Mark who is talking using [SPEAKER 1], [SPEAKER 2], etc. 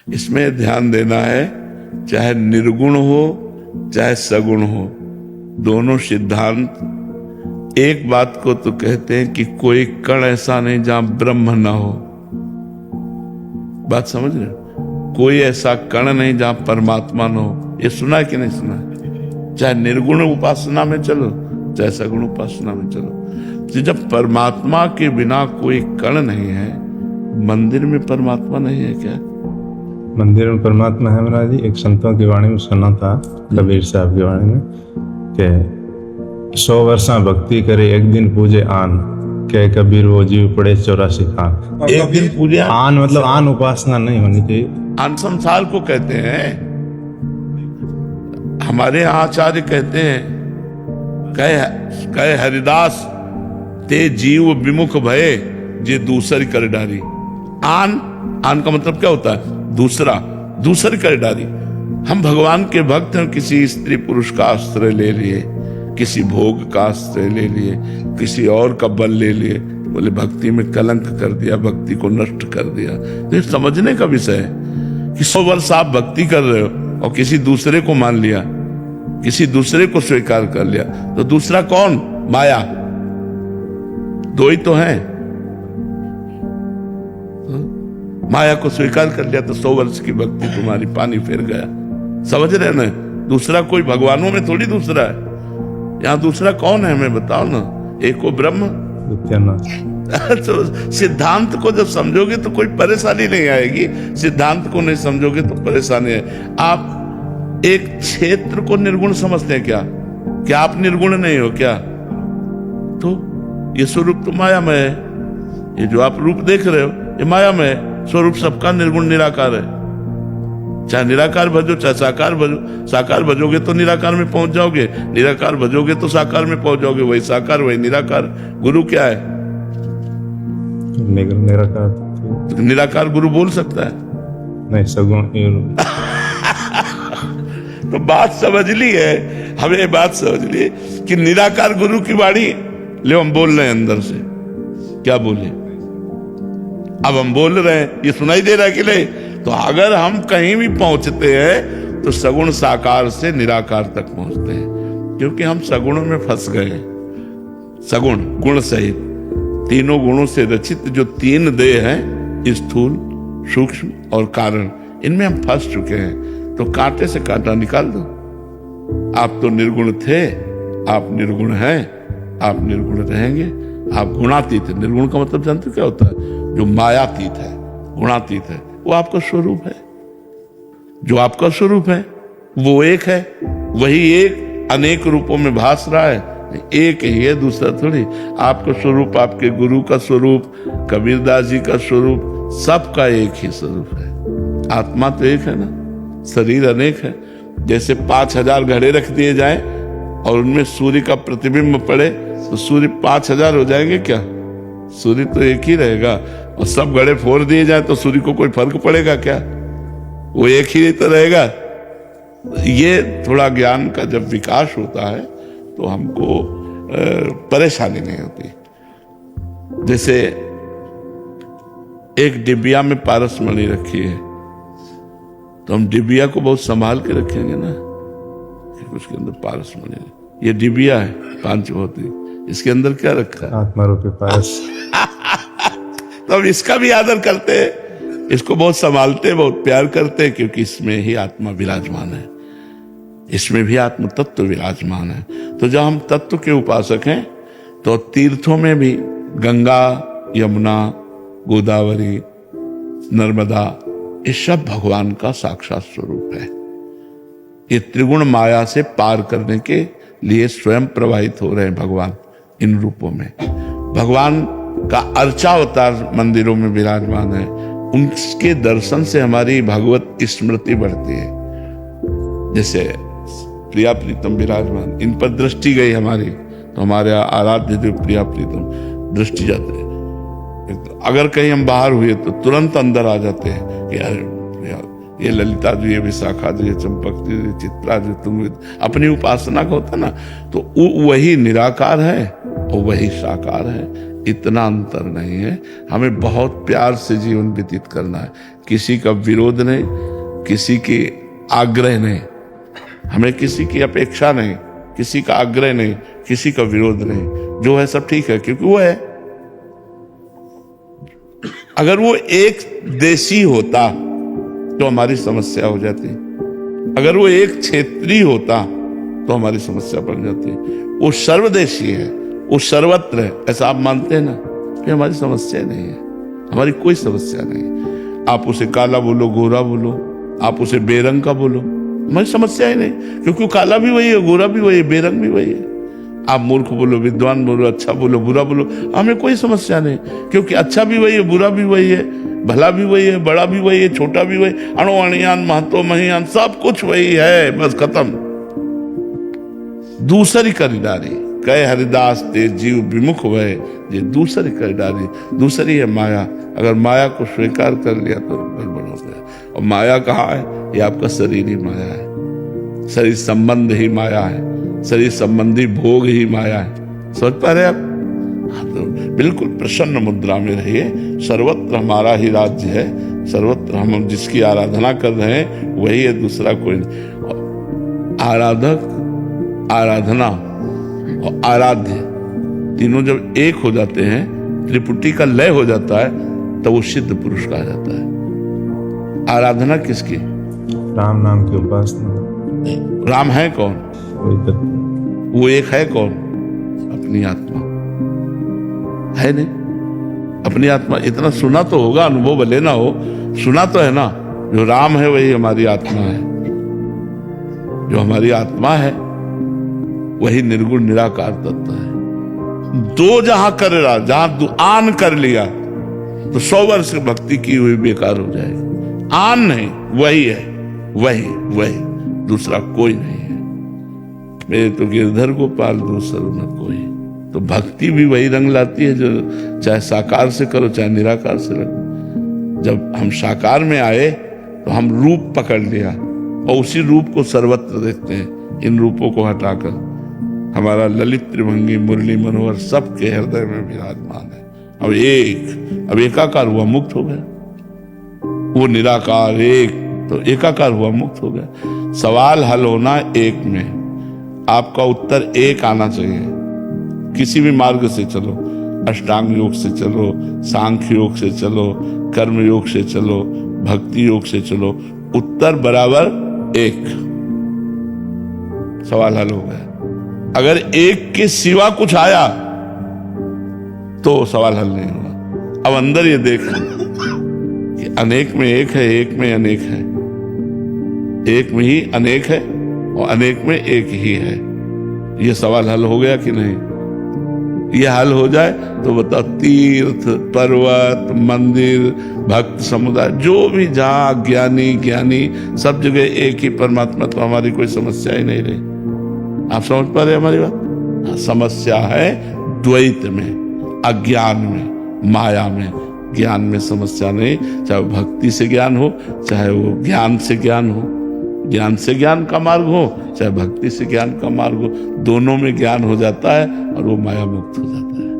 [SPEAKER 1] इसमें ध्यान देना है, चाहे निर्गुण हो चाहे सगुण हो, दोनों सिद्धांत एक बात को तो कहते हैं कि कोई कण ऐसा नहीं जहां ब्रह्म ना हो। बात समझ रहे हो? कोई ऐसा कण नहीं जहां परमात्मा न हो। ये सुना है कि नहीं सुना है? चाहे निर्गुण उपासना में चलो चाहे सगुण उपासना में चलो, तो जब परमात्मा के बिना कोई कण नहीं है, मंदिर में परमात्मा नहीं है क्या?
[SPEAKER 2] मंदिर में परमात्मा है महाराज जी। एक संतों की वाणी में सुना था, कबीर साहब की वाणी में, कि 100 वर्षा भक्ति करे एक दिन पूजे आन, के कबीर वो जीव पड़े 84 खान।
[SPEAKER 1] एक दिन पूजे
[SPEAKER 2] आन मतलब आन उपासना नहीं होनी चाहिए।
[SPEAKER 1] आन संसार को कहते हैं। हमारे आचार्य कहते हैं, कहे हरिदास ते जीव विमुख भये जे दूसरी कर डारी। आन का मतलब क्या होता है? दूसरा, दूसरी कर डारी। हम भगवान के भक्त हैं, किसी स्त्री पुरुष का आश्रय ले लिए, किसी भोग का आश्रय ले लिए, किसी और का बल ले लिए, बोले भक्ति में कलंक कर दिया, भक्ति को नष्ट कर दिया। तो ये समझने का विषय है कि 100 वर्ष आप भक्ति कर रहे हो और किसी दूसरे को मान लिया, किसी दूसरे को स्वीकार कर लिया, तो दूसरा कौन? माया। दो ही तो हैं। माया को स्वीकार कर लिया तो 100 वर्ष की भक्ति तुम्हारी पानी फेर गया। समझ रहे ना? दूसरा कोई भगवानों में थोड़ी दूसरा है। यहाँ दूसरा कौन है हमें बताओ ना? एको ब्रह्म। तो सिद्धांत को जब समझोगे तो कोई परेशानी नहीं आएगी, सिद्धांत को नहीं समझोगे तो परेशानी है। आप एक क्षेत्र को निर्गुण समझते हैं क्या आप निर्गुण नहीं हो क्या? तो ये स्वरूप तो मायामय है। ये जो आप रूप देख रहे हो ये मायामय है। स्वरूप सबका निर्गुण निराकार है। चाहे निराकार भजो चाहे साकार भजो। साकार भजोगे तो निराकार में पहुंच जाओगे, निराकार भजोगे तो साकार में पहुंच जाओगे। वही साकार वही निराकार। गुरु क्या है?
[SPEAKER 2] निराकार।
[SPEAKER 1] निराकार गुरु बोल सकता है?
[SPEAKER 2] नहीं, सगुण।
[SPEAKER 1] तो बात समझ ली है, हमें बात समझ ली कि निराकार गुरु की वाणी ले हम बोल रहे हैं अंदर से। क्या बोले? अब हम बोल रहे हैं, ये सुनाई दे रहा है कि नहीं? तो अगर हम कहीं भी पहुंचते हैं तो सगुण साकार से निराकार तक पहुंचते हैं, क्योंकि हम सगुणों में फंस गए हैं। सगुण गुण सहित तीनों गुणों से रचित जो 3 देह हैं, स्थूल, सूक्ष्म और कारण, इनमें हम फंस चुके हैं। तो कांटे से कांटा निकाल दो। आप तो निर्गुण थे, आप निर्गुण हैं, आप निर्गुण रहेंगे। आप गुणातीत है। निर्गुण का मतलब जानते हो क्या होता है? जो मायातीत है, गुणातीत है, वो आपका स्वरूप है। जो आपका स्वरूप है वो एक है। वही एक अनेक रूपों में भास रहा है। एक ही है, दूसरा थोड़ी। आपका स्वरूप, आपके गुरु का स्वरूप, कबीरदास जी का स्वरूप, सबका एक ही स्वरूप है। आत्मा तो एक है ना, शरीर अनेक है। जैसे 5000 घड़े रख दिए जाए और उनमें सूर्य का प्रतिबिंब पड़े तो सूर्य 5000 हो जाएंगे क्या? सूर्य तो एक ही रहेगा। और सब घड़े फोड़ दिए जाए तो सूर्य को कोई फर्क पड़ेगा क्या? वो एक ही तो रहेगा। ये थोड़ा ज्ञान का जब विकास होता है तो हमको परेशानी नहीं होती। जैसे एक डिबिया में पारस मणि रखी है तो हम डिबिया को बहुत संभाल के रखेंगे ना, उसके अंदर पारस मणि। ये डिबिया है पांचभौतिक, इसके अंदर क्या रखा है?
[SPEAKER 2] आत्मा रूपी पारस।
[SPEAKER 1] तो हम इसका भी आदर करते हैं, इसको बहुत संभालते हैं, बहुत प्यार करते हैं, क्योंकि इसमें ही आत्मा विराजमान है, इसमें भी आत्म तत्व विराजमान है। तो जब हम तत्व के उपासक हैं तो तीर्थों में भी गंगा, यमुना, गोदावरी, नर्मदा, ये सब भगवान का साक्षात स्वरूप है। ये त्रिगुण माया से पार करने के लिए स्वयं प्रवाहित हो रहे हैं भगवान इन रूपों में। भगवान का अर्चावतार मंदिरों में विराजमान है। उनके दर्शन से हमारी भगवत स्मृति बढ़ती है। जैसे प्रिया प्रीतम विराजमान, इन पर दृष्टि गई हमारी तो हमारे आराध्य देव प्रिया प्रीतम दृष्टि जाते हैं। अगर कहीं हम बाहर हुए तो तुरंत अंदर आ जाते हैं कि यार ये ललिता जी, ये विशाखा जी, ये चंपक जी, ये चित्रा जी, तुम अपनी उपासना का होता ना, तो वो वही निराकार है और वही साकार है। इतना अंतर नहीं है। हमें बहुत प्यार से जीवन व्यतीत करना है, किसी का विरोध नहीं, किसी की आग्रह नहीं, हमें किसी की अपेक्षा नहीं, किसी का आग्रह नहीं, किसी का विरोध नहीं। जो है सब ठीक है क्योंकि वो है। अगर वो एक देशी होता तो हमारी समस्या हो जाती, अगर वो एक क्षेत्रीय होता तो हमारी समस्या बढ़ जाती। वो सर्वदेशी है, वो सर्वत्र है, ऐसा आप मानते हैं ना, कि हमारी समस्या नहीं है, हमारी कोई समस्या नहीं। आप उसे काला बोलो, गोरा बोलो, आप उसे बेरंग का बोलो, हमारी समस्या ही नहीं, क्योंकि काला भी वही है, गोरा भी वही है, बेरंग भी वही है। आप मूर्ख बोलो, विद्वान बोलो, अच्छा बोलो, बुरा बोलो, हमें कोई समस्या नहीं, क्योंकि अच्छा भी वही है, बुरा भी वही है, भला भी वही है, बड़ा भी वही है, छोटा भी वही, अणु अणियान महतो महियान, सब कुछ वही है, बस खत्म। दूसरी करिडारी कहे हरिदास ते जीव विमुख हुए, ये दूसरी करिडारी, दूसरी है माया। अगर माया को स्वीकार कर लिया तो गड़बड़ हो गया। और माया कहाँ है? ये आपका शरीर ही माया है, शरीर संबंध ही माया है, शरीर संबंधी भोग ही माया है। समझ पा रहे आप? तो बिल्कुल प्रसन्न मुद्रा में रहिए। सर्वत्र हमारा ही राज्य है, सर्वत्र हम जिसकी आराधना कर रहे हैं वही है, दूसरा कोई नहीं। आराधक, आराधना और आराध्य तीनों जब एक हो जाते हैं, त्रिपुटी का लय हो जाता है, तो वो सिद्ध पुरुष कहा जाता है। आराधना किसकी?
[SPEAKER 2] राम नाम की उपासना।
[SPEAKER 1] राम है कौन?
[SPEAKER 2] वही तत्व।
[SPEAKER 1] वो एक है कौन? अपनी आत्मा है नहीं? अपनी आत्मा। इतना सुना तो होगा, अनुभव भले ना हो, सुना तो है ना। जो राम है वही हमारी आत्मा है, जो हमारी आत्मा है वही निर्गुण निराकार तत्व है। दो जहां कर रहा, जहां आन कर लिया तो 100 वर्ष भक्ति की हुई बेकार हो जाएगी। आन नहीं, वही है, वही वही, दूसरा कोई नहीं है। मेरे तो गिरधर गोपाल दूसरा न कोई। तो भक्ति भी वही रंग लाती है, जो चाहे साकार से करो चाहे निराकार से करो। जब हम साकार में आए तो हम रूप पकड़ लिया और उसी रूप को सर्वत्र देखते हैं। इन रूपों को हटाकर हमारा ललित त्रिभंगी मुरली मनोहर सबके हृदय में विराजमान है। अब एकाकार हुआ, मुक्त हो गया। वो निराकार एक, तो एकाकार हुआ, मुक्त हो गया। सवाल हल होना एक में, आपका उत्तर एक आना चाहिए। किसी भी मार्ग से चलो, अष्टांग योग से चलो, सांख्य योग से चलो, कर्म योग से चलो, भक्ति योग से चलो, उत्तर बराबर एक। सवाल हल हो गया। अगर एक के सिवा कुछ आया तो सवाल हल नहीं हुआ। अब अंदर ये देख कि अनेक में एक है, एक में अनेक है, एक में ही अनेक है और अनेक में एक ही है। ये सवाल हल हो गया कि नहीं? ये हल हो जाए तो बताओ, तीर्थ, पर्वत, मंदिर, भक्त समुदाय, जो भी जहां ज्ञानी सब जगह एक ही परमात्मा, तो हमारी कोई समस्या ही नहीं रही। आप समझ पा रहे हमारी बात? समस्या है द्वैत में, अज्ञान में, माया में। ज्ञान में समस्या नहीं, चाहे वो भक्ति से ज्ञान हो, चाहे वो ज्ञान से ज्ञान हो, ज्ञान से ज्ञान का मार्ग हो, चाहे भक्ति से ज्ञान का मार्ग हो, दोनों में ज्ञान हो जाता है और वो माया मुक्त हो जाता है।